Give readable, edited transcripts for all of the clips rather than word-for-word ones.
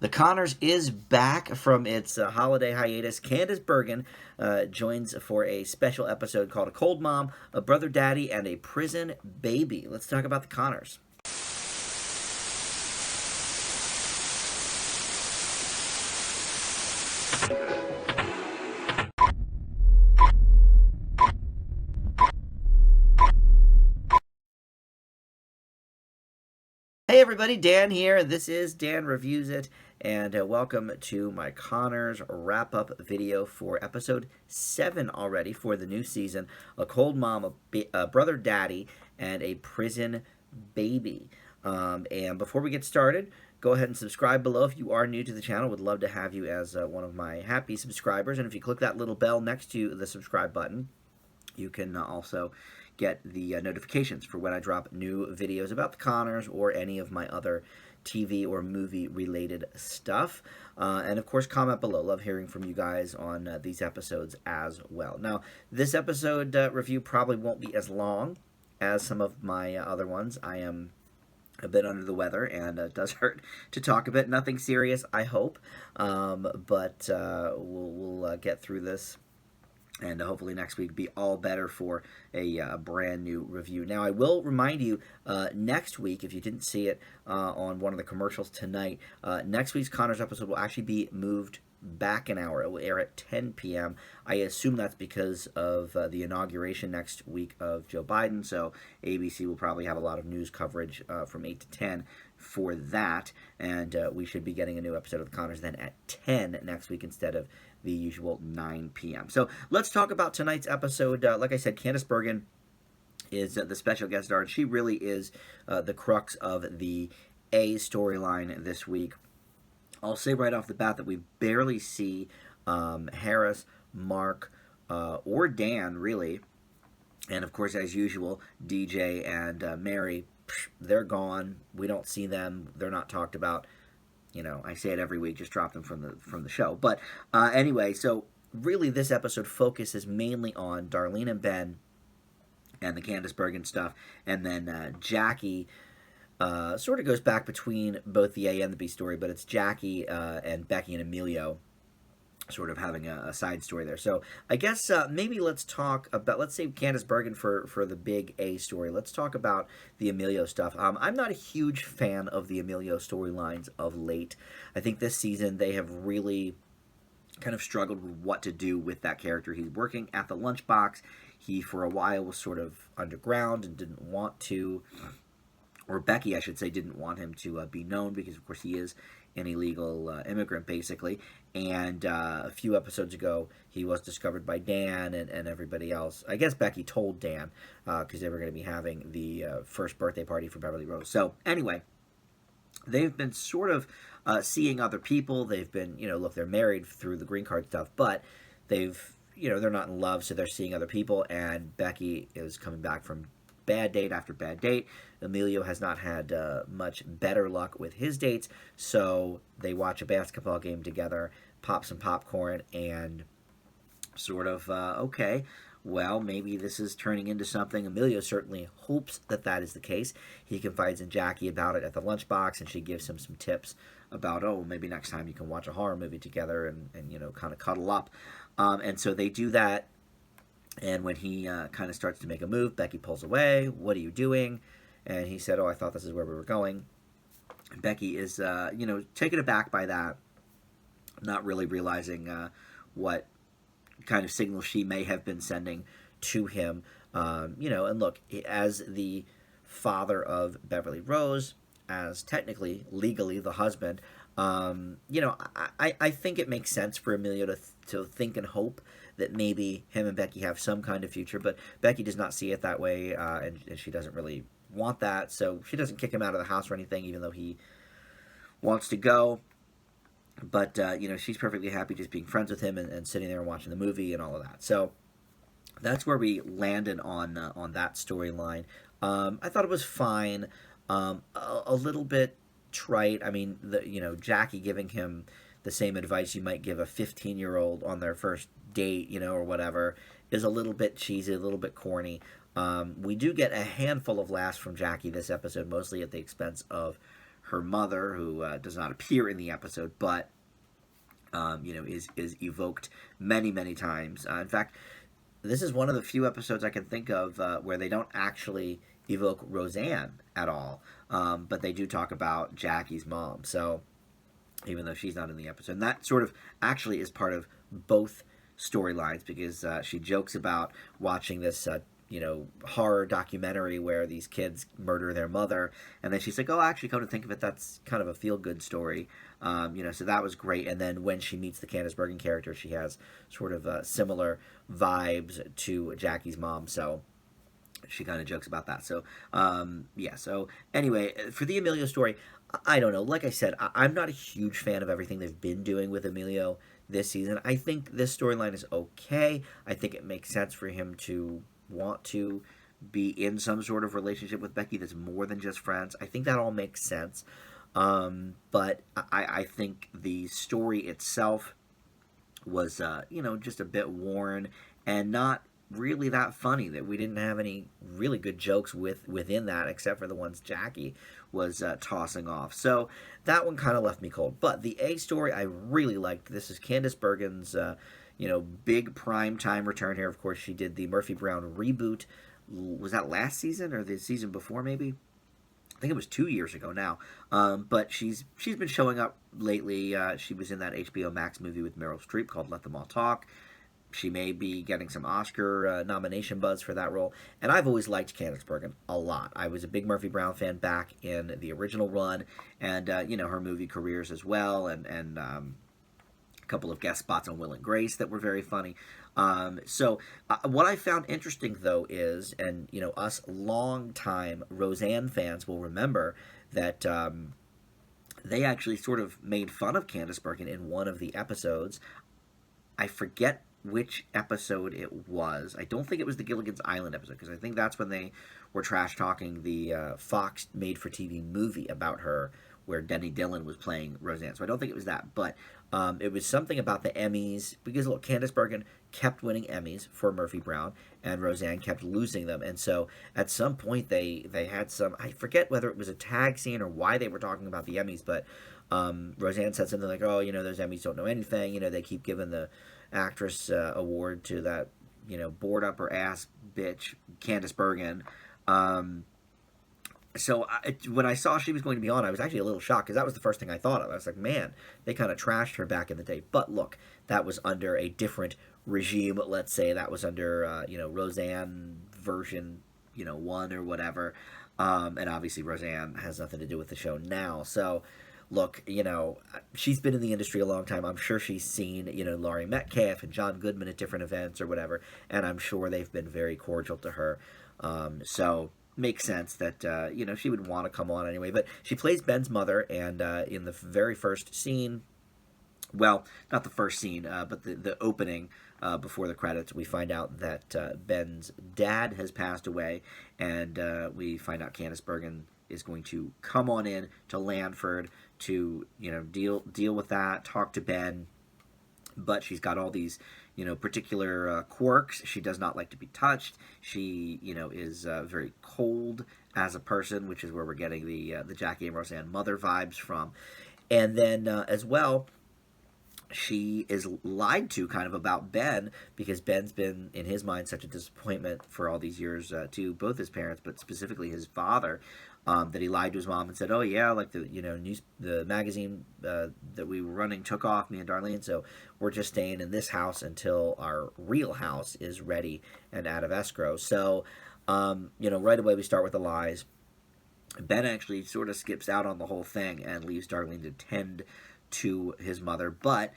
The Connors is back from its holiday hiatus. Candice Bergen joins for a special episode called A Cold Mom, a Brother Daddy, and a Prison Baby. Let's talk about the Connors. Hey everybody, Dan here. This is Dan Reviews It, and welcome to my Connors wrap-up video for episode 7 already for the new season. A Cold Mom, a Brother Daddy, and a Prison Baby. And before we get started, go ahead and subscribe below if you are new to the channel. Would love to have you as one of my happy subscribers. And if you click that little bell next to the subscribe button, you can also get the notifications for when I drop new videos about the Connors or any of my other TV or movie related stuff. And of course, comment below. Love hearing from you guys on these episodes as well. Now, this episode review probably won't be as long as some of my other ones. I am a bit under the weather, and it does hurt to talk a bit. Nothing serious, I hope, but we'll get through this. And hopefully next week be all better for a brand new review. Now, I will remind you, next week, if you didn't see it on one of the commercials tonight, next week's Connors episode will actually be moved back an hour. It will air at 10 p.m. I assume that's because of the inauguration next week of Joe Biden, so ABC will probably have a lot of news coverage from 8 to 10 for that, and we should be getting a new episode of the Connors then at 10 next week instead of the usual 9 p.m. So let's talk about tonight's episode. Like I said, Candice Bergen is the special guest star, and she really is the crux of the A storyline this week. I'll say right off the bat that we barely see Harris, Mark, or Dan, really. And, of course, as usual, DJ and Mary, they're gone. We don't see them. They're not talked about. You know, I say it every week, just drop them from the show. But anyway, so really this episode focuses mainly on Darlene and Ben and the Candice Bergen stuff. And then Jackie sort of goes back between both the A and the B story, but it's Jackie and Becky and Emilio sort of having a side story there. So I guess maybe let's talk about, let's say Candice Bergen for the big A story. Let's talk about the Emilio stuff. I'm not a huge fan of the Emilio storylines of late. I think this season they have really kind of struggled with what to do with that character. He's working at the lunchbox. He, for a while, was sort of underground and didn't want to, or Becky, I should say, didn't want him to be known because, of course, he is an illegal immigrant, basically. And a few episodes ago, he was discovered by Dan and everybody else. I guess Becky told Dan because they were going to be having the first birthday party for Beverly Rose. So anyway, they've been sort of seeing other people. They've been, look, they're married through the green card stuff, but they've, they're not in love, so they're seeing other people. And Becky is coming back from bad date after bad date. Emilio has not had much better luck with his dates, so they watch a basketball game together, pop some popcorn, and sort of, okay, well, maybe this is turning into something. Emilio certainly hopes that that is the case. He confides in Jackie about it at the lunchbox, and she gives him some tips about, oh, maybe next time you can watch a horror movie together and kind of cuddle up. And so they do that. And when he kind of starts to make a move, Becky pulls away. What are you doing? And he said, oh, I thought this is where we were going. And Becky is, taken aback by that, not really realizing what kind of signal she may have been sending to him. And look, as the father of Beverly Rose, as technically, legally, the husband, I think it makes sense for Emilio to think and hope that maybe him and Becky have some kind of future, but Becky does not see it that way, and she doesn't really want that, so she doesn't kick him out of the house or anything, even though he wants to go. But, she's perfectly happy just being friends with him and sitting there and watching the movie and all of that. So that's where we landed on that storyline. I thought it was fine, a little bit trite. I mean, Jackie giving him the same advice you might give a 15-year-old on their first date, or whatever, is a little bit cheesy, a little bit corny. We do get a handful of laughs from Jackie this episode, mostly at the expense of her mother, who does not appear in the episode, but is evoked many, many times. In fact, this is one of the few episodes I can think of where they don't actually evoke Roseanne at all, but they do talk about Jackie's mom. So even though she's not in the episode, and that sort of actually is part of both storylines, because she jokes about watching this horror documentary where these kids murder their mother, and then she's like, oh, actually, come to think of it, that's kind of a feel-good story. So that was great. And then when she meets the Candice Bergen character, she has sort of similar vibes to Jackie's mom, so she kind of jokes about that. So so anyway, for the Emilio story, I don't know, like I said, I'm not a huge fan of everything they've been doing with Emilio this season. I think this storyline is okay. I think it makes sense for him to want to be in some sort of relationship with Becky that's more than just friends. I think that all makes sense. But I think the story itself was, just a bit worn and not really that funny, that we didn't have any really good jokes within that, except for the ones Jackie was tossing off. So that one kind of left me cold. But the A story I really liked. This is Candice Bergen's big prime time return here. Of course, she did the Murphy Brown reboot. Was that last season or the season before, maybe? I think it was 2 years ago now. But she's been showing up lately. She was in that HBO Max movie with Meryl Streep called Let Them All Talk. She may be getting some Oscar nomination buzz for that role. And I've always liked Candice Bergen a lot. I was a big Murphy Brown fan back in the original run, and her movie careers as well, and a couple of guest spots on Will and Grace that were very funny. So what I found interesting, though, is, and us longtime Roseanne fans will remember that they actually sort of made fun of Candice Bergen in one of the episodes. I forget which episode it was. I don't think it was the Gilligan's Island episode, because I think that's when they were trash talking the Fox made-for-TV movie about her, where Denny Dillon was playing Roseanne. So I don't think it was that, but it was something about the Emmys, because look, Candice Bergen kept winning Emmys for Murphy Brown, and Roseanne kept losing them. And so at some point they had some, I forget whether it was a tag scene or why they were talking about the Emmys, but Roseanne said something like, oh, those Emmys don't know anything, they keep giving the actress award to that, bored up her ass bitch, Candice Bergen. So when I saw she was going to be on, I was actually a little shocked, because that was the first thing I thought of. I was like, man, they kind of trashed her back in the day. But look, that was under a different regime, let's say. That was under, Roseanne version, 1 or whatever. And obviously Roseanne has nothing to do with the show now. So look, she's been in the industry a long time. I'm sure she's seen, Laurie Metcalf and John Goodman at different events or whatever, and I'm sure they've been very cordial to her. So makes sense that, she would want to come on anyway. But she plays Ben's mother, and in the very first scene, well, not the first scene, but the opening before the credits, we find out that Ben's dad has passed away, and we find out Candice Bergen is going to come on in to Lanford to deal with that, talk to Ben, but she's got all these particular quirks. She does not like to be touched. She is very cold as a person, which is where we're getting the Jackie and Roseanne mother vibes from. And then as well, she is lied to kind of about Ben, because Ben's been, in his mind, such a disappointment for all these years to both his parents, but specifically his father, that he lied to his mom and said, oh yeah, like the magazine that we were running took off, me and Darlene, so we're just staying in this house until our real house is ready and out of escrow. So right away we start with the lies. Ben actually sort of skips out on the whole thing and leaves Darlene to tend to his mother, but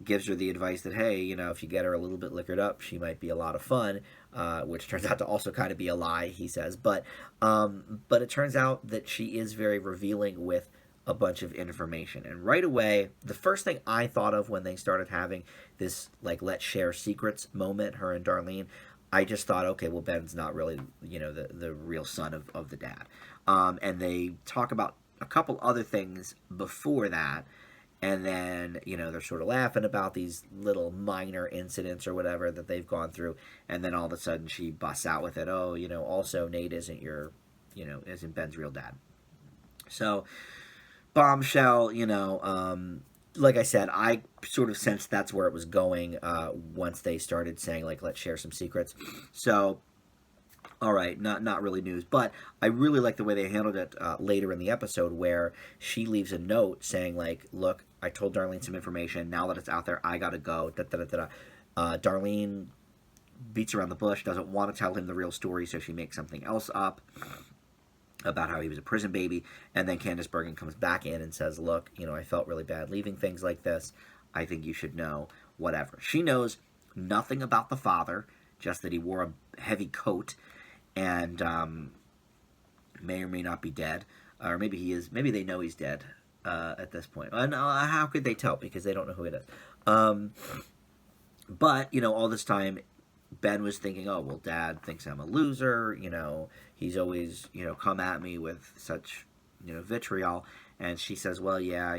gives her the advice that, hey, if you get her a little bit liquored up, she might be a lot of fun, which turns out to also kind of be a lie, he says. But it turns out that she is very revealing with a bunch of information. And right away, the first thing I thought of when they started having this, like, let's share secrets moment, her and Darlene, I just thought, okay, well, Ben's not really, the real son of the dad. And they talk about a couple other things before that, and then, they're sort of laughing about these little minor incidents or whatever that they've gone through, and then all of a sudden she busts out with it, oh, also Nate isn't isn't Ben's real dad. So bombshell, like I said, I sort of sensed that's where it was going once they started saying, like, let's share some secrets. So, all right, not really news, but I really like the way they handled it later in the episode, where she leaves a note saying, like, look, I told Darlene some information. Now that it's out there, I gotta go. Da, da, da, da, da. Darlene beats around the bush, doesn't want to tell him the real story, so she makes something else up about how he was a prison baby. And then Candice Bergen comes back in and says, look, I felt really bad leaving things like this. I think you should know, whatever. She knows nothing about the father, just that he wore a heavy coat and may or may not be dead. Or maybe he is. Maybe they know he's dead at this point. And how could they tell? Because they don't know who it is. But, all this time, Ben was thinking, oh, well, Dad thinks I'm a loser. He's always, come at me with such, vitriol. And she says, well, yeah,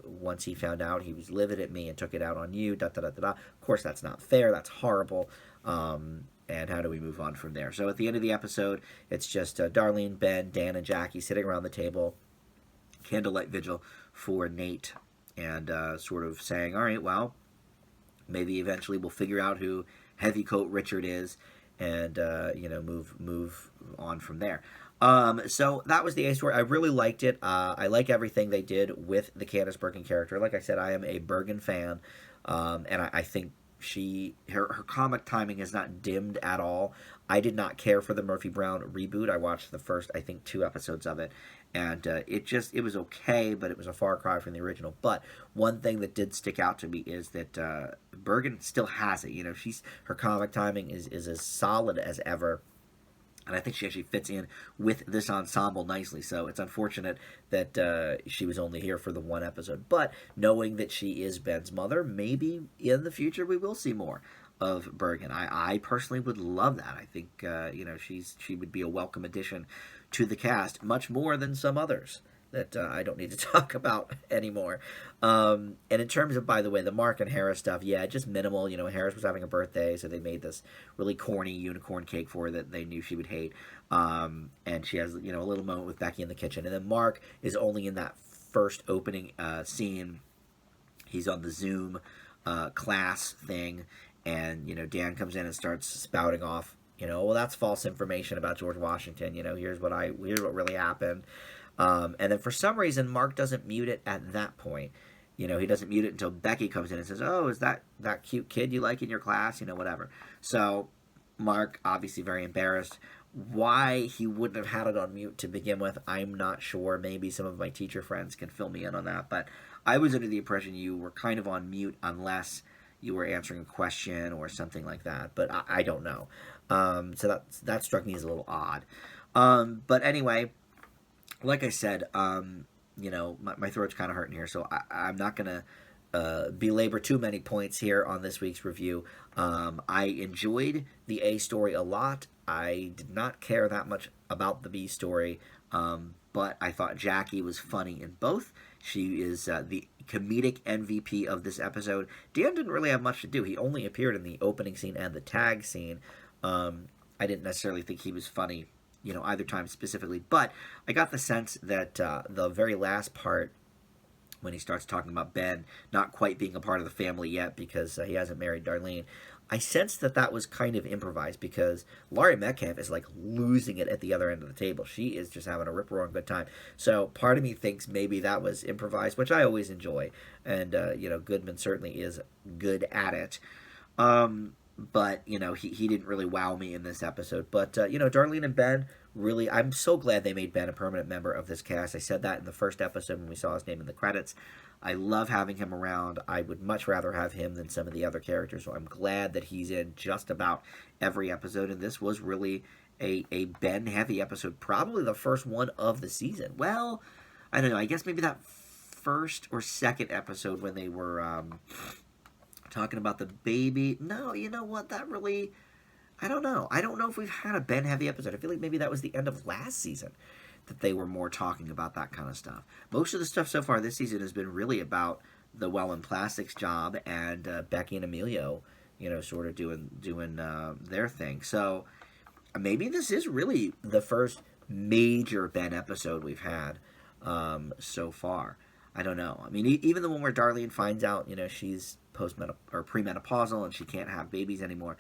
once he found out, he was livid at me and took it out on you, da da da da da. Of course, that's not fair. That's horrible. And how do we move on from there? So at the end of the episode, it's just Darlene, Ben, Dan, and Jackie sitting around the table, candlelight vigil for Nate, and sort of saying, all right, well, maybe eventually we'll figure out who Heavy Coat Richard is, and move on from there. So that was the A story. I really liked it. I like everything they did with the Candice Bergen character. Like I said, I am a Bergen fan, and I think her comic timing is not dimmed at all. I did not care for the Murphy Brown reboot. I watched the first, I think, 2 episodes of it, and it was okay, but it was a far cry from the original. But one thing that did stick out to me is that Bergen still has it. Her comic timing is as solid as ever. And I think she actually fits in with this ensemble nicely. So it's unfortunate that she was only here for the 1 episode. But knowing that she is Ben's mother, maybe in the future we will see more of Bergen. I personally would love that. I think she would be a welcome addition to the cast, much more than some others that I don't need to talk about anymore. And in terms of, by the way, the Mark and Harris stuff, yeah, just minimal. Harris was having a birthday, so they made this really corny unicorn cake for her that they knew she would hate. And she has, a little moment with Becky in the kitchen. And then Mark is only in that first opening scene. He's on the Zoom class thing, and, Dan comes in and starts spouting off, well, that's false information about George Washington. Here's what really happened. And then for some reason, Mark doesn't mute it at that point. He doesn't mute it until Becky comes in and says, oh, is that cute kid you like in your class? Whatever. So Mark, obviously very embarrassed. Why he wouldn't have had it on mute to begin with, I'm not sure. Maybe some of my teacher friends can fill me in on that. But I was under the impression you were kind of on mute unless you were answering a question or something like that. But I don't know. So that struck me as a little odd. But anyway, like I said, my throat's kind of hurting here, so I'm not going to belabor too many points here on this week's review. I enjoyed the A story a lot. I did not care that much about the B story, but I thought Jackie was funny in both. She is the comedic MVP of this episode. Dan didn't really have much to do. He only appeared in the opening scene and the tag scene. I didn't necessarily think he was funny either time specifically, but I got the sense that the very last part, when he starts talking about Ben not quite being a part of the family yet because he hasn't married Darlene, I sensed that was kind of improvised, because Laurie Metcalf is like losing it at the other end of the table. She is just having a rip-roaring good time. So part of me thinks maybe that was improvised, which I always enjoy, and Goodman certainly is good at it. But, he didn't really wow me in this episode. But, Darlene and Ben, really, I'm so glad they made Ben a permanent member of this cast. I said that in the first episode when we saw his name in the credits. I love having him around. I would much rather have him than some of the other characters. So I'm glad that he's in just about every episode. And this was really a Ben-heavy episode. Probably the first one of the season. Well, I don't know. I guess maybe that first or second episode when they were talking about the baby. No, you know what? That really... I don't know. I don't know if we've had a Ben-heavy episode. I feel like maybe that was the end of last season that they were more talking about that kind of stuff. Most of the stuff so far this season has been really about the Wellen Plastics job and Becky and Emilio, sort of doing their thing. So maybe this is really the first major Ben episode we've had. so far. I don't know. I mean, even the one where Darlene finds out, she's or premenopausal and she can't have babies anymore.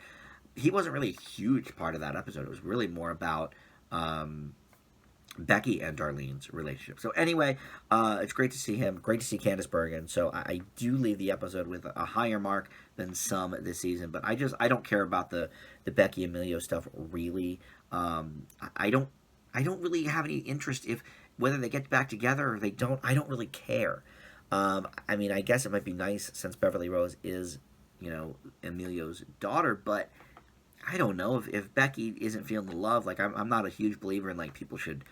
He wasn't really a huge part of that episode. It was really more about Becky and Darlene's relationship. So anyway, it's great to see him. Great to see Candice Bergen. So I do leave the episode with a higher mark than some this season. But I don't care about the Becky Emilio stuff really. I don't really have any interest if whether they get back together or they don't. I don't really care. I mean, I guess it might be nice since Beverly Rose is, Emilio's daughter, but I don't know if Becky isn't feeling the love. Like I'm not a huge believer in like people should,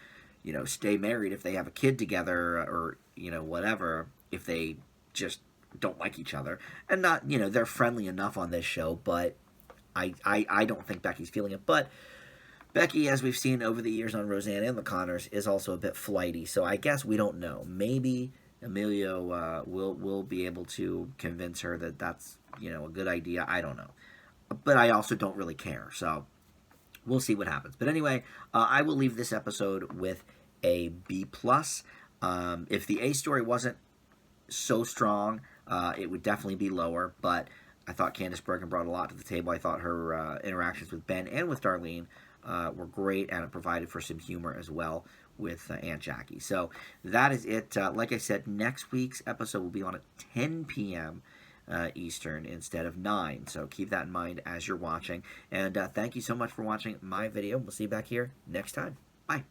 stay married if they have a kid together or whatever if they just don't like each other and not they're friendly enough on this show. But I don't think Becky's feeling it. But Becky, as we've seen over the years on Roseanne and the Connors, is also a bit flighty. So I guess we don't know. Maybe Emilio will be able to convince her that that's a good idea. I don't know. But I also don't really care, so we'll see what happens. But anyway, I will leave this episode with a B+. If the A story wasn't so strong, it would definitely be lower, but I thought Candice Bergen brought a lot to the table. I thought her interactions with Ben and with Darlene were great, and it provided for some humor as well with Aunt Jackie. So that is it. Like I said, next week's episode will be on at 10 p.m., Eastern instead of 9. So keep that in mind as you're watching. And thank you so much for watching my video. We'll see you back here next time. Bye.